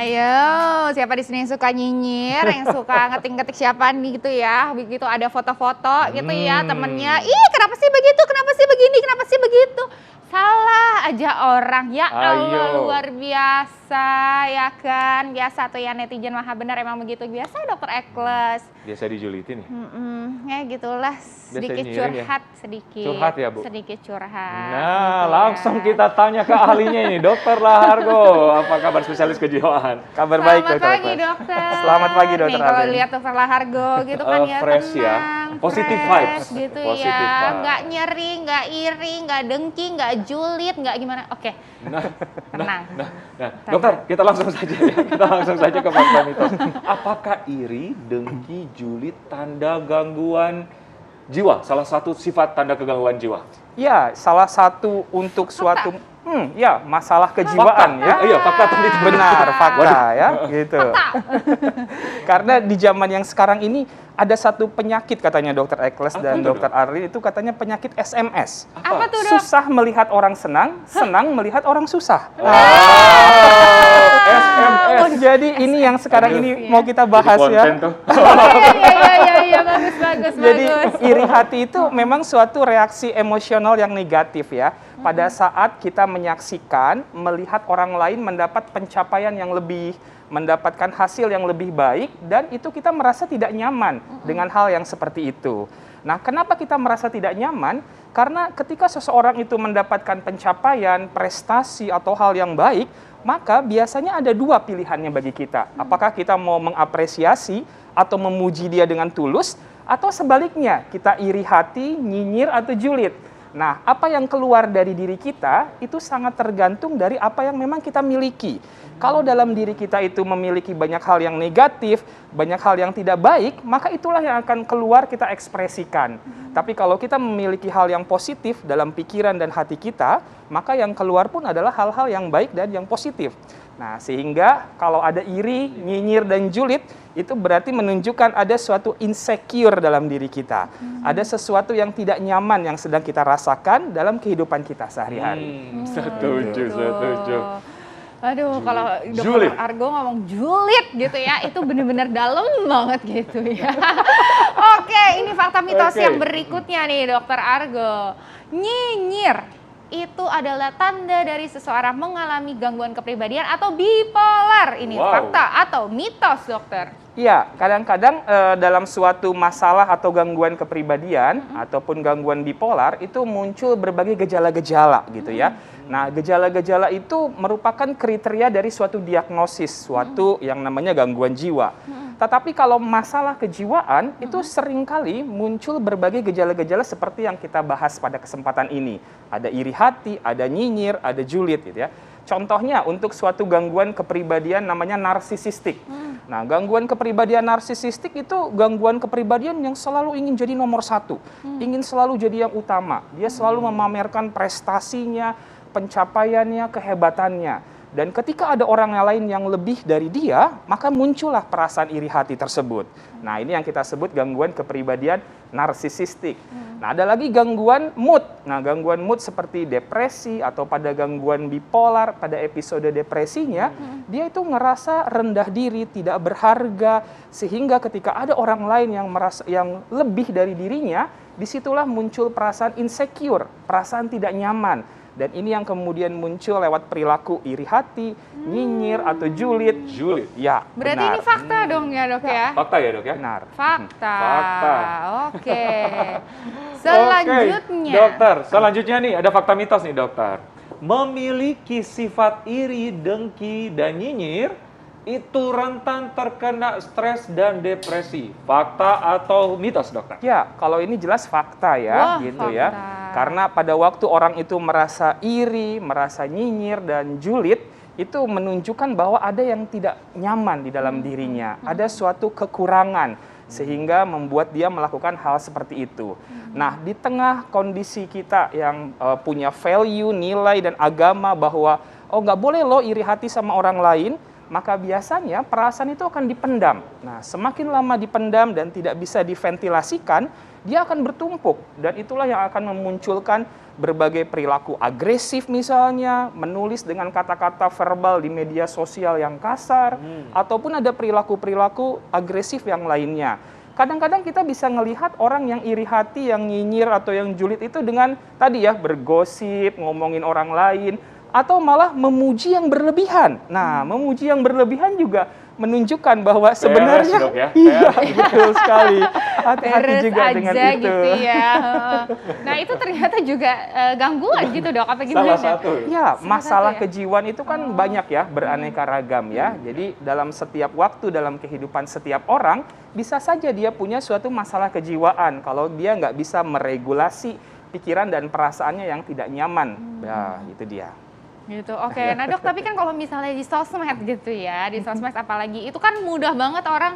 Ayo, siapa di sini yang suka nyinyir, yang suka ngetik-ngetik siapa nih gitu ya. Begitu ada foto-foto gitu ya temennya. Ih, kenapa sih begitu? Kenapa sih begini? Kenapa sih begitu? Salah aja orang. Ya Allah, luar biasa ya kan. Biasa tuh ya netizen maha benar emang begitu. Biasa Dokter Ekles. Biasa dijulitin ya? Ya gitulah, sedikit curhat, ya? Sedikit. Curhat ya Bu? Sedikit curhat. Nah, gitu langsung ya. kita tanya ke ahlinya ini, Dokter Lahargo. Apa kabar spesialis kejiwaan? Kabar baik, Dokter. Selamat pagi, Dokter. Selamat pagi, Dokter. Nih kalau lihat Dokter Lahargo gitu kan ya fresh tenang, ya. Positive fresh, vibes. gitu Positive ya. vibes. Nggak nyeri, nggak iri, nggak dengki, nggak julid, nggak gimana. Oke. Tenang. Dokter, kita langsung saja ya. Kita langsung saja ke fakta mitos. Apakah iri, dengki, julid tanda gangguan jiwa? Salah satu sifat tanda kegangguan jiwa. Ya, salah satu untuk suatu masalah kejiwaan fakta. ya. Iya, fakta tadi itu Benar, fakta Waduh. ya, gitu. Karena di zaman yang sekarang ini ada satu penyakit katanya Dokter Ekles dan itu, Dokter Arli itu katanya penyakit SMS. Apa tuh, Dok? Susah melihat orang senang, senang melihat orang susah. SMS. Jadi ini yang sekarang ini mau kita bahas Jadi ya. konten tuh. Iya, bagus. Jadi iri hati itu memang suatu reaksi emosional yang negatif ya. Pada saat kita menyaksikan, melihat orang lain mendapat pencapaian yang lebih, mendapatkan hasil yang lebih baik, dan itu kita merasa tidak nyaman dengan hal yang seperti itu. Nah, kenapa kita merasa tidak nyaman? Karena ketika seseorang itu mendapatkan pencapaian, prestasi, atau hal yang baik, maka biasanya ada dua pilihannya bagi kita. Apakah kita mau mengapresiasi atau memuji dia dengan tulus, atau sebaliknya, kita iri hati, nyinyir, atau julid. Nah, apa yang keluar dari diri kita itu sangat tergantung dari apa yang memang kita miliki. Kalau dalam diri kita itu memiliki banyak hal yang negatif, banyak hal yang tidak baik, maka itulah yang akan keluar kita ekspresikan. Tapi kalau kita memiliki hal yang positif dalam pikiran dan hati kita, maka yang keluar pun adalah hal-hal yang baik dan yang positif. Nah, sehingga kalau ada iri, nyinyir, dan julid, itu berarti menunjukkan ada suatu insecure dalam diri kita. Ada sesuatu yang tidak nyaman yang sedang kita rasakan dalam kehidupan kita sehari-hari. Setuju. Aduh, kalau Dokter Argo ngomong julid gitu ya, itu benar-benar dalam banget gitu ya. Oke, ini fakta mitos yang berikutnya nih, Dokter Argo. Nyinyir itu adalah tanda dari seseorang mengalami gangguan kepribadian atau bipolar. Ini fakta atau mitos, Dokter? Iya, kadang-kadang dalam suatu masalah atau gangguan kepribadian ataupun gangguan bipolar itu muncul berbagai gejala-gejala gitu ya. Nah, gejala-gejala itu merupakan kriteria dari suatu diagnosis, suatu yang namanya gangguan jiwa. Tetapi kalau masalah kejiwaan itu seringkali muncul berbagai gejala-gejala seperti yang kita bahas pada kesempatan ini. Ada iri hati, ada nyinyir, ada julid gitu ya. Contohnya untuk suatu gangguan kepribadian namanya narsisistik. Nah, gangguan kepribadian narsisistik itu gangguan kepribadian yang selalu ingin jadi nomor satu. Ingin selalu jadi yang utama. Dia selalu memamerkan prestasinya, pencapaiannya, kehebatannya. Dan ketika ada orang lain yang lebih dari dia, maka muncullah perasaan iri hati tersebut. Nah, ini yang kita sebut gangguan kepribadian narsisistik. Nah, ada lagi gangguan mood. Nah, gangguan mood seperti depresi atau pada gangguan bipolar, pada episode depresinya, dia itu ngerasa rendah diri, tidak berharga, sehingga ketika ada orang lain yang merasa yang lebih dari dirinya, disitulah muncul perasaan insecure, perasaan tidak nyaman. Dan ini yang kemudian muncul lewat perilaku iri hati, nyinyir, atau julid. Julid? Ya, berarti benar. ini fakta dong ya, Dok ya? Fakta ya, Dok ya? Benar. Fakta. Oke. Oke, Dokter, selanjutnya nih ada fakta mitos nih, Dokter. Memiliki sifat iri, dengki, dan nyinyir itu rentan terkena stres dan depresi. Fakta atau mitos, Dokter? Ya, kalau ini jelas fakta ya, gitu fakta. ya. Karena pada waktu orang itu merasa iri, merasa nyinyir dan julid, itu menunjukkan bahwa ada yang tidak nyaman di dalam dirinya. Ada suatu kekurangan sehingga membuat dia melakukan hal seperti itu. Nah, di tengah kondisi kita yang punya value, nilai dan agama bahwa nggak boleh lo iri hati sama orang lain, maka biasanya perasaan itu akan dipendam. Nah, semakin lama dipendam dan tidak bisa diventilasikan, dia akan bertumpuk. Dan itulah yang akan memunculkan berbagai perilaku agresif misalnya, menulis dengan kata-kata verbal di media sosial yang kasar, ataupun ada perilaku-perilaku agresif yang lainnya. Kadang-kadang kita bisa melihat orang yang iri hati, yang nyinyir, atau yang julid itu dengan tadi ya, bergosip, ngomongin orang lain, atau malah memuji yang berlebihan. Nah, memuji yang berlebihan juga menunjukkan bahwa sebenarnya Dok, ya? iya, betul sekali. Hati-hati juga dengan aja itu. gitu ya. Nah, itu ternyata juga gangguan gitu, Dok. Apa Salah gimana? satu. Ya, Salah masalah satu ya? kejiwaan itu kan banyak ya, beraneka ragam ya. Jadi dalam setiap waktu, dalam kehidupan setiap orang, bisa saja dia punya suatu masalah kejiwaan kalau dia nggak bisa meregulasi pikiran dan perasaannya yang tidak nyaman. Ya, itu dia. Gitu, oke. Nah Dok, tapi kan kalau misalnya di sosmed gitu ya, di sosmed apalagi, itu kan mudah banget orang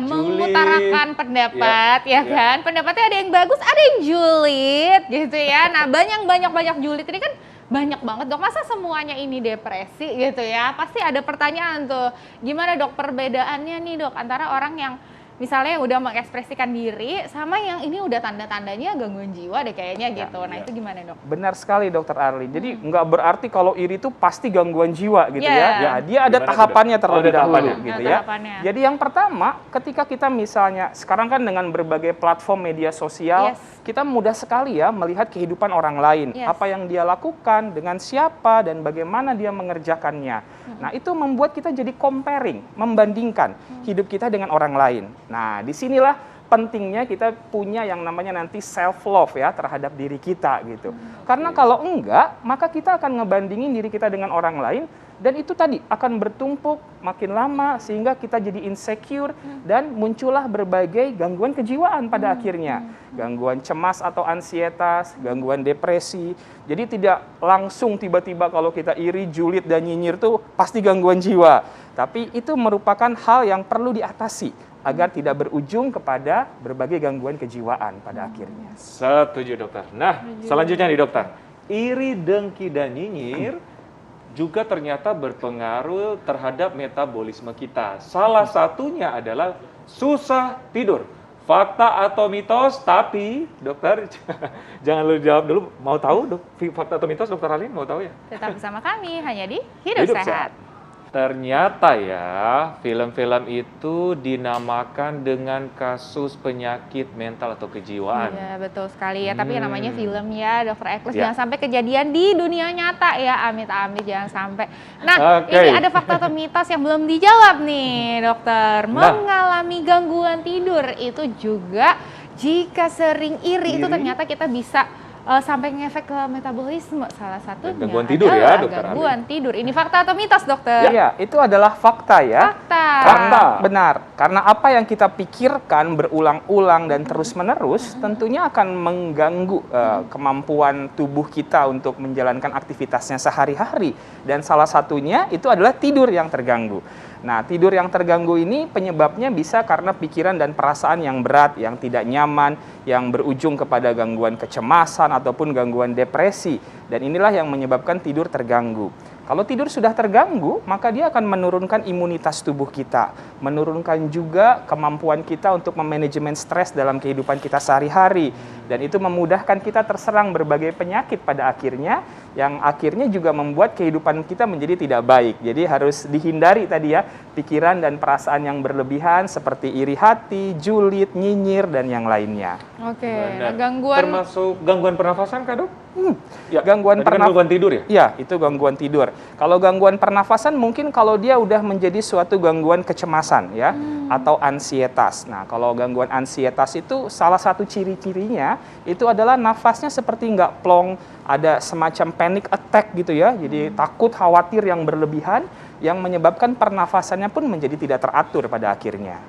mengutarakan pendapat, ya kan? Pendapatnya ada yang bagus, ada yang julid gitu ya. Nah banyak julid ini kan banyak banget, Dok. Masa semuanya ini depresi gitu ya? Pasti ada pertanyaan tuh, gimana Dok perbedaannya nih Dok antara orang yang misalnya udah mengekspresikan diri sama yang ini udah tanda-tandanya gangguan jiwa deh kayaknya gitu. Nah itu gimana Dok? Benar sekali Dokter Arli. Jadi nggak berarti kalau iri itu pasti gangguan jiwa gitu ya. Ya, dia ada Gimana tahapannya terlebih ada dahulu tahapannya. gitu Ada ya. tahapannya. Jadi yang pertama, ketika kita misalnya sekarang kan dengan berbagai platform media sosial, kita mudah sekali ya melihat kehidupan orang lain, apa yang dia lakukan, dengan siapa dan bagaimana dia mengerjakannya. Nah, itu membuat kita jadi comparing, membandingkan hidup kita dengan orang lain. Nah, disinilah pentingnya kita punya yang namanya nanti self love ya terhadap diri kita gitu. Karena kalau enggak, maka kita akan ngebandingin diri kita dengan orang lain dan itu tadi akan bertumpuk makin lama sehingga kita jadi insecure dan muncullah berbagai gangguan kejiwaan pada akhirnya. Gangguan cemas atau ansietas, gangguan depresi. Jadi tidak langsung tiba-tiba kalau kita iri, julid dan nyinyir tuh pasti gangguan jiwa. Tapi itu merupakan hal yang perlu diatasi agar tidak berujung kepada berbagai gangguan kejiwaan pada akhirnya. Setuju dokter. Nah, selanjutnya nih dokter. Iri, dengki, dan nyinyir juga ternyata berpengaruh terhadap metabolisme kita. Salah satunya adalah susah tidur. Fakta atau mitos? Tapi dokter, jangan lu jawab dulu. Mau tahu fakta atau mitos, dokter Alin? Mau tahu ya? Tetap bersama kami hanya di Hidup Sehat. Ternyata ya, film-film itu dinamakan dengan kasus penyakit mental atau kejiwaan. Iya, betul sekali ya. Tapi yang namanya film ya, Dokter Eklis, jangan sampai kejadian di dunia nyata ya. Amit-amit jangan sampai. Nah, ini ada fakta atau mitos yang belum dijawab nih, Dokter. Mengalami gangguan tidur itu juga jika sering iri itu ternyata kita bisa sampai ngefek ke metabolisme. Salah satunya gangguan tidur ya, dokter. Gangguan tidur. Ini fakta atau mitos, dokter? Iya, itu adalah fakta ya. Fakta. Benar. Karena apa yang kita pikirkan berulang-ulang dan terus-menerus tentunya akan mengganggu kemampuan tubuh kita untuk menjalankan aktivitasnya sehari-hari. Dan salah satunya itu adalah tidur yang terganggu. Nah, tidur yang terganggu ini penyebabnya bisa karena pikiran dan perasaan yang berat, yang tidak nyaman, yang berujung kepada gangguan kecemasan ataupun gangguan depresi. Dan inilah yang menyebabkan tidur terganggu. Kalau tidur sudah terganggu, maka dia akan menurunkan imunitas tubuh kita, menurunkan juga kemampuan kita untuk memanajemen stres dalam kehidupan kita sehari-hari. Dan itu memudahkan kita terserang berbagai penyakit pada akhirnya, yang akhirnya juga membuat kehidupan kita menjadi tidak baik. Jadi harus dihindari tadi ya, pikiran dan perasaan yang berlebihan seperti iri hati, julid, nyinyir, dan yang lainnya. Oke, nah, gangguan... Termasuk gangguan pernafasan kah, Dok? Ya, gangguan tidur ya? Ya, itu gangguan tidur. Kalau gangguan pernafasan mungkin kalau dia udah menjadi suatu gangguan kecemasan ya, atau ansietas. Nah, kalau gangguan ansietas itu salah satu ciri-cirinya itu adalah nafasnya seperti nggak plong, ada semacam panic attack gitu ya. Jadi takut, khawatir yang berlebihan yang menyebabkan pernafasannya pun menjadi tidak teratur pada akhirnya.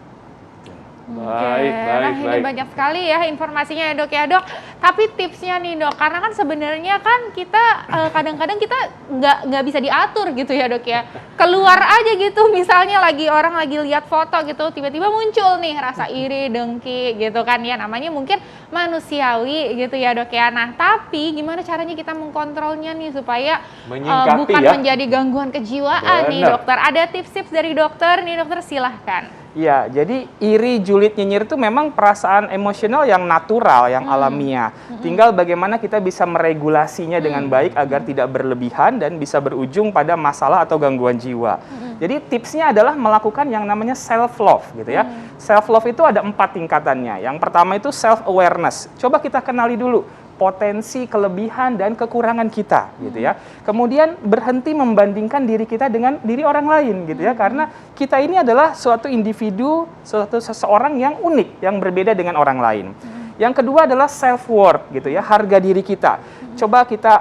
Baik, Nah, ini baik. banyak sekali ya informasinya ya dok ya dok. Tapi tipsnya nih dok, karena kan sebenarnya kan kita kadang-kadang kita nggak bisa diatur gitu ya dok ya. Keluar aja gitu, misalnya orang lagi lihat foto gitu, tiba-tiba muncul nih rasa iri, dengki gitu kan ya. Namanya mungkin manusiawi gitu ya dok ya. Nah tapi gimana caranya kita mengkontrolnya nih supaya Menyingkapi bukan ya. menjadi gangguan kejiwaan nih Bener. dokter. Ada tips-tips dari dokter nih dokter, silahkan. Ya, jadi iri, julid, nyinyir itu memang perasaan emosional yang natural, yang alamiah. Tinggal bagaimana kita bisa meregulasinya dengan baik agar tidak berlebihan dan bisa berujung pada masalah atau gangguan jiwa. Jadi tipsnya adalah melakukan yang namanya self-love gitu ya. Self-love itu ada 4 tingkatannya. Yang pertama itu self-awareness. Coba kita kenali dulu potensi, kelebihan, dan kekurangan kita gitu ya. Kemudian berhenti membandingkan diri kita dengan diri orang lain gitu ya, karena kita ini adalah suatu individu, suatu seseorang yang unik, yang berbeda dengan orang lain. Yang kedua adalah self worth gitu ya, harga diri kita. Coba kita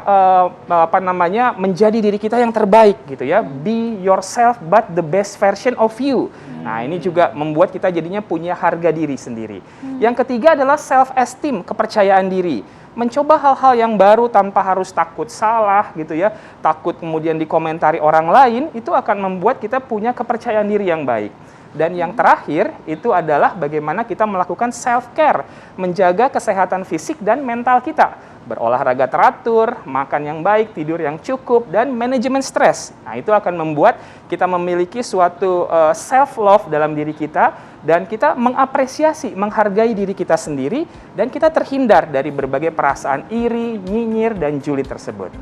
menjadi diri kita yang terbaik gitu ya. Be yourself but the best version of you. Nah, ini juga membuat kita jadinya punya harga diri sendiri. Yang ketiga adalah self esteem, kepercayaan diri. Mencoba hal-hal yang baru tanpa harus takut salah gitu ya, takut kemudian dikomentari orang lain, itu akan membuat kita punya kepercayaan diri yang baik. Dan yang terakhir itu adalah bagaimana kita melakukan self-care, menjaga kesehatan fisik dan mental kita. Berolahraga teratur, makan yang baik, tidur yang cukup, dan manajemen stres. Nah, itu akan membuat kita memiliki suatu self-love dalam diri kita, dan kita mengapresiasi, menghargai diri kita sendiri, dan kita terhindar dari berbagai perasaan iri, nyinyir, dan julid tersebut.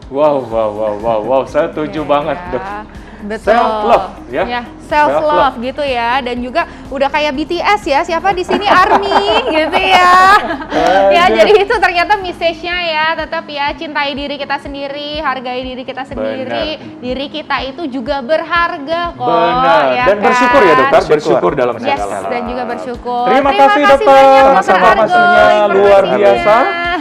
Wow, saya setuju banget, Dok. Betul. Self-love, ya. Self-love gitu ya. Dan juga udah kayak BTS ya, siapa di sini ARMY gitu ya. Ya, jadi itu ternyata message-nya ya, tetap ya cintai diri kita sendiri, hargai diri kita sendiri. Benar. Diri kita itu juga berharga kok. Benar. Ya Dan kan? bersyukur ya, Dokter. Bersyukur. Bersyukur dalam Yes, segala hal. dan juga bersyukur. Terima kasih, Dokter. banyak, Dokter Sama-sama, Argo, informasinya luar informasinya. biasa.